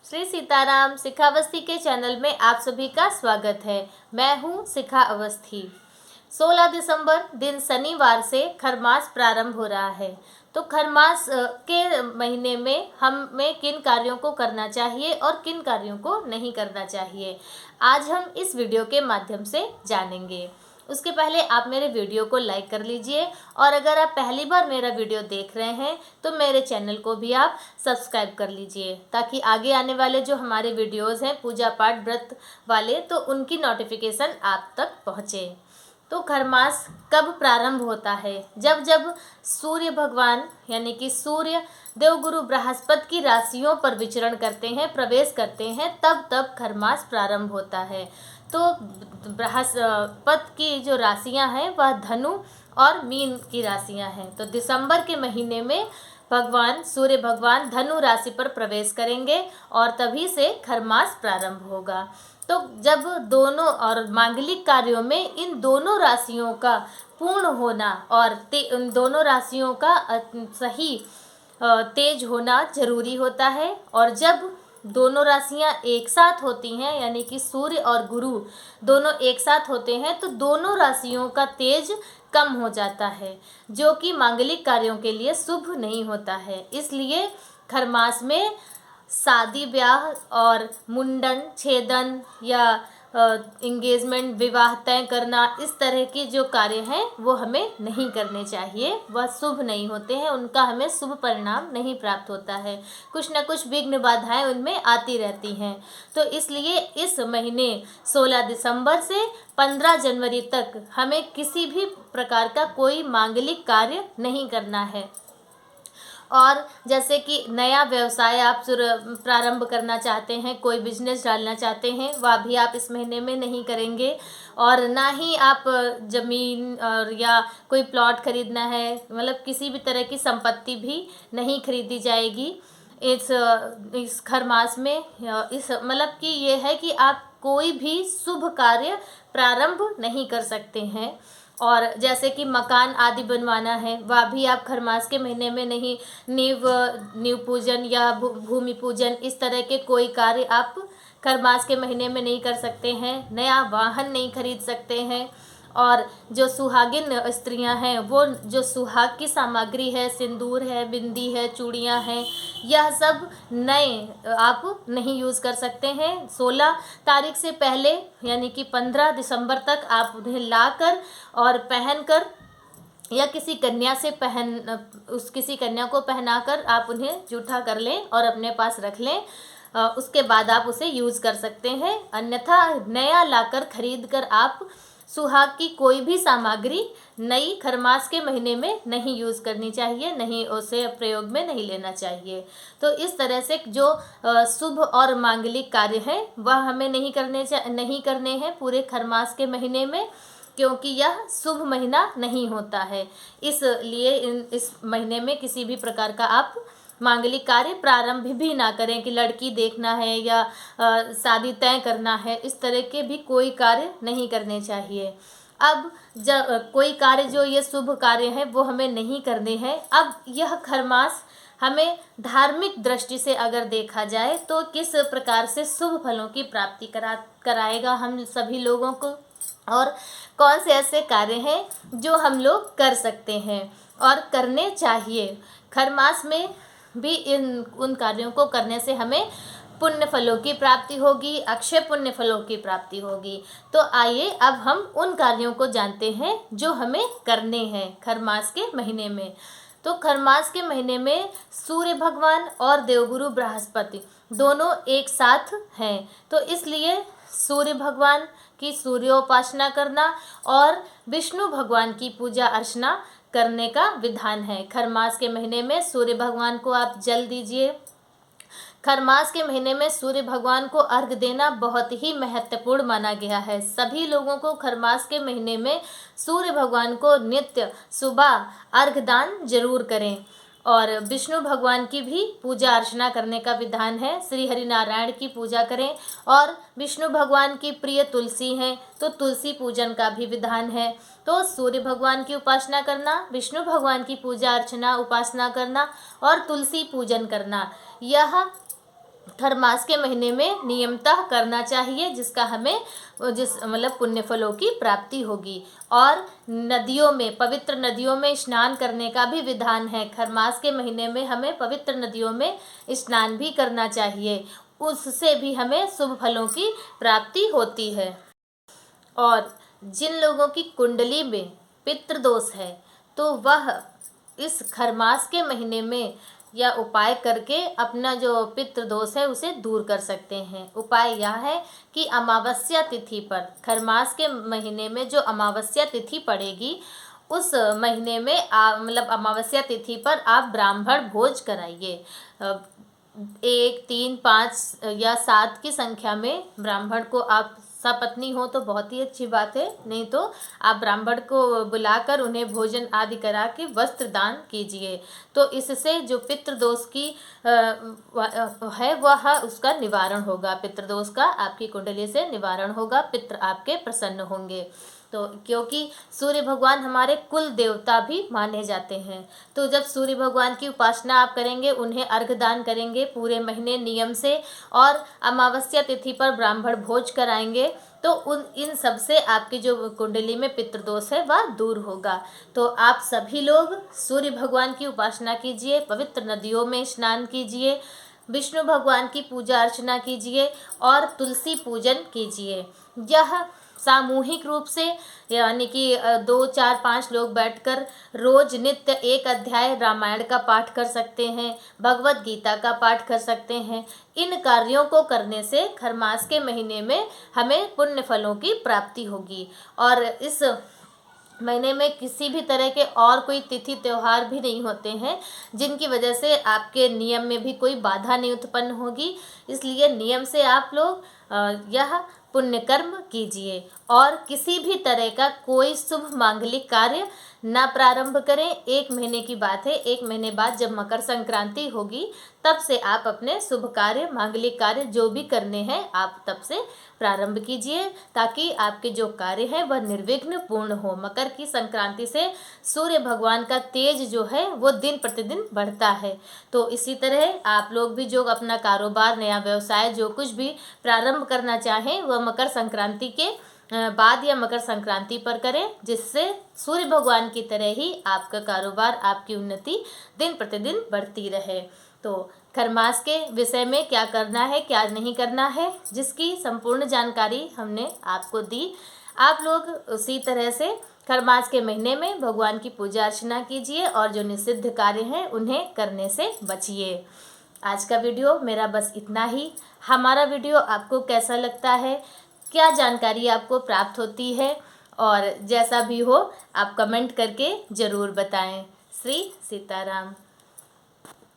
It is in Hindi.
श्री सीताराम शिखा अवस्थी के चैनल में आप सभी का स्वागत है। मैं हूं शिखा अवस्थी। 16 दिसंबर दिन शनिवार से खरमास प्रारंभ हो रहा है। तो खरमास के महीने में हमें किन कार्यों को करना चाहिए और किन कार्यों को नहीं करना चाहिए, आज हम इस वीडियो के माध्यम से जानेंगे। उसके पहले आप मेरे वीडियो को लाइक कर लीजिए और अगर आप पहली बार मेरा वीडियो देख रहे हैं तो मेरे चैनल को भी आप सब्सक्राइब कर लीजिए, ताकि आगे आने वाले जो हमारे वीडियोस हैं पूजा पाठ व्रत वाले, तो उनकी नोटिफिकेशन आप तक पहुँचे। तो खरमास कब प्रारंभ होता है? जब जब सूर्य भगवान यानी कि सूर्य देवगुरु बृहस्पति की राशियों पर विचरण करते हैं, प्रवेश करते हैं, तब खरमास प्रारंभ होता है। तो बृहस्पति की जो राशियां हैं वह धनु और मीन की राशियां हैं। तो दिसंबर के महीने में सूर्य भगवान धनु राशि पर प्रवेश करेंगे और तभी से खरमास प्रारंभ होगा। तो जब दोनों और मांगलिक कार्यों में इन दोनों राशियों का पूर्ण होना और उन दोनों राशियों का सही तेज होना जरूरी होता है। और जब दोनों राशियां एक साथ होती हैं यानी कि सूर्य और गुरु दोनों एक साथ होते हैं तो दोनों राशियों का तेज कम हो जाता है, जो कि मांगलिक कार्यों के लिए शुभ नहीं होता है। इसलिए खरमास में शादी ब्याह और मुंडन छेदन या इंगेजमेंट विवाह तय करना, इस तरह के जो कार्य हैं वो हमें नहीं करने चाहिए। वह शुभ नहीं होते हैं, उनका हमें शुभ परिणाम नहीं प्राप्त होता है। कुछ न कुछ विघ्न बाधाएं उनमें आती रहती हैं। तो इसलिए इस महीने 16 दिसंबर से 15 जनवरी तक हमें किसी भी प्रकार का कोई मांगलिक कार्य नहीं करना है। और जैसे कि नया व्यवसाय आप प्रारंभ करना चाहते हैं, कोई बिजनेस डालना चाहते हैं, वह भी आप इस महीने में नहीं करेंगे। और ना ही आप ज़मीन और या कोई प्लॉट खरीदना है, मतलब किसी भी तरह की संपत्ति भी नहीं खरीदी जाएगी इस खरमास में। इस मतलब कि ये है कि आप कोई भी शुभ कार्य प्रारंभ नहीं कर सकते हैं। और जैसे कि मकान आदि बनवाना है, वह भी आप खरमास के महीने में नहीं, नींव पूजन या भूमि पूजन, इस तरह के कोई कार्य आप खरमास के महीने में नहीं कर सकते हैं। नया वाहन नहीं खरीद सकते हैं। और जो सुहागिन स्त्रियां हैं, वो जो सुहाग की सामग्री है, सिंदूर है, बिंदी है, चूड़ियां हैं, यह सब नए आप नहीं यूज़ कर सकते हैं। 16 तारीख से पहले यानी कि 15 दिसंबर तक आप उन्हें लाकर और पहनकर या किसी कन्या को पहनाकर आप उन्हें जूठा कर लें और अपने पास रख लें। उसके बाद आप उसे यूज़ कर सकते हैं। अन्यथा नया लाकर खरीद कर आप सुहाग की कोई भी सामग्री नई खरमास के महीने में नहीं यूज़ करनी चाहिए, नहीं उसे प्रयोग में नहीं लेना चाहिए। तो इस तरह से जो शुभ और मांगलिक कार्य हैं वह हमें नहीं करने हैं पूरे खरमास के महीने में, क्योंकि यह शुभ महीना नहीं होता है। इसलिए इस महीने में किसी भी प्रकार का आप मांगलिक कार्य प्रारंभ भी ना करें कि लड़की देखना है या शादी तय करना है, इस तरह के भी कोई कार्य नहीं करने चाहिए। अब जब कोई कार्य जो ये शुभ कार्य है वो हमें नहीं करने हैं। अब यह खरमास हमें धार्मिक दृष्टि से अगर देखा जाए तो किस प्रकार से शुभ फलों की प्राप्ति कराएगा हम सभी लोगों को, और कौन से ऐसे कार्य हैं जो हम लोग कर सकते हैं और करने चाहिए। खरमास में भी उन कार्यों को करने से हमें पुण्य फलों की प्राप्ति होगी, अक्षय पुण्य फलों की प्राप्ति होगी। तो आइए अब हम उन कार्यों को जानते हैं जो हमें करने हैं खरमास के महीने में। तो खरमास के महीने में सूर्य भगवान और देवगुरु बृहस्पति दोनों एक साथ हैं, तो इसलिए सूर्य भगवान की सूर्योपासना करना और विष्णु भगवान की पूजा अर्चना करने का विधान है। खरमास के महीने में सूर्य भगवान को आप जल दीजिए। खरमास के महीने में सूर्य भगवान को अर्घ देना बहुत ही महत्वपूर्ण माना गया है। सभी लोगों को खरमास के महीने में सूर्य भगवान को नित्य सुबह अर्घ दान जरूर करें। और विष्णु भगवान की भी पूजा अर्चना करने का विधान है। श्री हरि नारायण की पूजा करें। और विष्णु भगवान की प्रिय तुलसी है तो तुलसी पूजन का भी विधान है। तो सूर्य भगवान की उपासना करना, विष्णु भगवान की पूजा अर्चना उपासना करना और तुलसी पूजन करना, यह खरमास के महीने में नियमतः करना चाहिए, जिसका हमें मतलब पुण्य फलों की प्राप्ति होगी। और नदियों में, पवित्र नदियों में स्नान करने का भी विधान है। खरमास के महीने में हमें पवित्र नदियों में स्नान भी करना चाहिए, उससे भी हमें शुभ फलों की प्राप्ति होती है। और जिन लोगों की कुंडली में पितृदोष है तो वह इस खरमास के महीने में यह उपाय करके अपना जो पितृदोष है उसे दूर कर सकते हैं। उपाय यह है कि अमावस्या तिथि पर, खरमास के महीने में जो अमावस्या तिथि पड़ेगी उस महीने में मतलब अमावस्या तिथि पर आप ब्राह्मण भोज कराइए। 1, 3, 5 या 7 की संख्या में ब्राह्मण को आप सपत्नी हो तो बहुत ही अच्छी बात है, नहीं तो आप ब्राह्मण को बुलाकर उन्हें भोजन आदि करा के वस्त्र दान कीजिए। तो इससे जो पितृदोष की है वह उसका निवारण होगा, पितृदोष का आपकी कुंडली से निवारण होगा, पितृ आपके प्रसन्न होंगे। तो क्योंकि सूर्य भगवान हमारे कुल देवता भी माने जाते हैं, तो जब सूर्य भगवान की उपासना आप करेंगे, उन्हें अर्घ्य दान करेंगे पूरे महीने नियम से, और अमावस्या तिथि पर ब्राह्मण भोज कराएंगे, तो इन सब से आपकी जो कुंडली में पितृदोष है वह दूर होगा। तो आप सभी लोग सूर्य भगवान की उपासना कीजिए, पवित्र नदियों में स्नान कीजिए, विष्णु भगवान की पूजा अर्चना कीजिए और तुलसी पूजन कीजिए। यह सामूहिक रूप से, यानी कि 2, 4, 5 लोग बैठकर रोज नित्य एक अध्याय रामायण का पाठ कर सकते हैं, भगवत गीता का पाठ कर सकते हैं। इन कार्यों को करने से खरमास के महीने में हमें पुण्य फलों की प्राप्ति होगी। और इस महीने में किसी भी तरह के और कोई तिथि त्यौहार भी नहीं होते हैं जिनकी वजह से आपके नियम में भी कोई बाधा नहीं उत्पन्न होगी। इसलिए नियम से आप लोग यह पुण्य कर्म कीजिए और किसी भी तरह का कोई शुभ मांगलिक कार्य ना प्रारंभ करें। 1 महीने की बात है, 1 महीने बाद जब मकर संक्रांति होगी तब से आप अपने शुभ कार्य, मांगलिक कार्य जो भी करने हैं आप तब से प्रारंभ कीजिए, ताकि आपके जो कार्य है वह निर्विघ्न पूर्ण हो। मकर की संक्रांति से सूर्य भगवान का तेज जो है वो दिन प्रतिदिन बढ़ता है। तो इसी तरह आप लोग भी जो अपना कारोबार, नया व्यवसाय जो कुछ भी प्रारंभ करना चाहें वह मकर संक्रांति के बाद या मकर संक्रांति पर करें, जिससे सूर्य भगवान की तरह ही आपका कारोबार, आपकी उन्नति दिन प्रतिदिन बढ़ती रहे। तो खरमास के विषय में क्या करना है, क्या नहीं करना है, जिसकी संपूर्ण जानकारी हमने आपको दी। आप लोग उसी तरह से खरमास के महीने में भगवान की पूजा अर्चना कीजिए और जो निषिद्ध कार्य हैं उन्हें करने से बचिए। आज का वीडियो मेरा बस इतना ही। हमारा वीडियो आपको कैसा लगता है, क्या जानकारी आपको प्राप्त होती है, और जैसा भी हो आप कमेंट करके ज़रूर बताएं। श्री सीताराम।